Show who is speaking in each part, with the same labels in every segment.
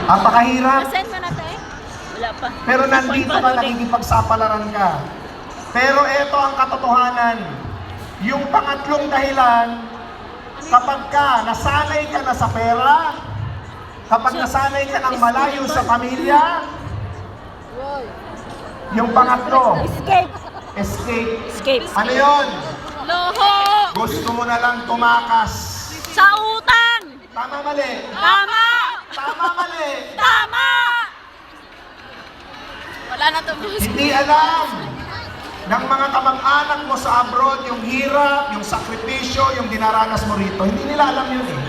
Speaker 1: Napakahirap.
Speaker 2: Send mo na, te? Wala pa.
Speaker 1: Pero nandito ka, nakikipagsapalaran ka. Pero ito ang katotohanan. Yung pangatlong dahilan, kapag ka nasanay ka na sa pera, kapag nasanay ka ng malayo sa pamilya, yung pangatlo,
Speaker 2: Escape.
Speaker 1: escape.
Speaker 2: Escape.
Speaker 1: Ano yon?
Speaker 2: Loho.
Speaker 1: Gusto mo na lang tumakas.
Speaker 2: Sa utang.
Speaker 1: Tama, mali.
Speaker 2: Tama.
Speaker 1: Tama, mali.
Speaker 2: Tama. Wala na to.
Speaker 1: Hindi alam ng mga kamag-anak mo sa abroad yung hirap, yung sakripisyo, yung dinaranas mo rito. Hindi nila alam yun eh.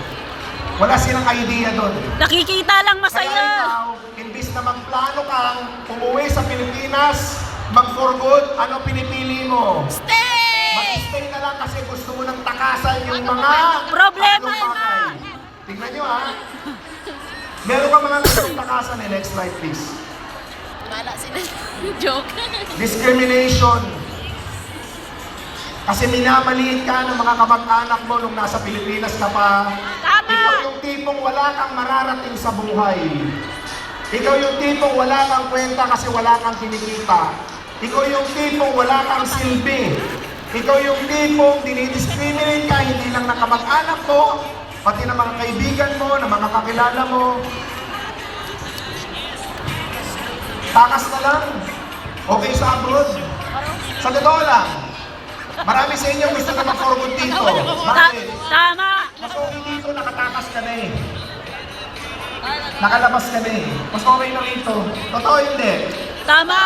Speaker 1: Wala silang idea doon.
Speaker 2: Nakikita lang
Speaker 1: Kaya
Speaker 2: masaya.
Speaker 1: ikaw, imbis na magplano kang umuwi sa Pilipinas, mag-for good, ano pinipili mo?
Speaker 2: Stay.
Speaker 1: Mag-stay na lang kasi gusto mo nang takasan yung mga
Speaker 2: Problema
Speaker 1: tatlong
Speaker 2: na.
Speaker 1: bagay. Tingnan nyo ha. Meron ka mga gustong takasan eh. Next slide please.
Speaker 2: Wala sila. Joke.
Speaker 1: Discrimination. Kasi minamaliit ka ng mga kamag-anak mo nung nasa Pilipinas ka pa.
Speaker 2: Tama.
Speaker 1: Ikaw yung tipong wala kang mararating sa buhay. Ikaw yung tipong wala kang kwenta kasi wala kang kinikita. Ikaw yung tipong wala kang silbi. Ikaw yung tipong dinidiscriminate ka, hindi lang ng kamag-anak mo, pati ng mga kaibigan mo, ng mga kakilala mo. Takas na lang. Okay sa abroad. Sa totoo lang. Marami sa inyo gusto na mag-for good dito. Bakit?
Speaker 2: Tama.
Speaker 1: Mas okay dito, nakatakas ka na eh. Nakalabas ka na eh. Mas okay na rito. Totoo hindi.
Speaker 2: Tama.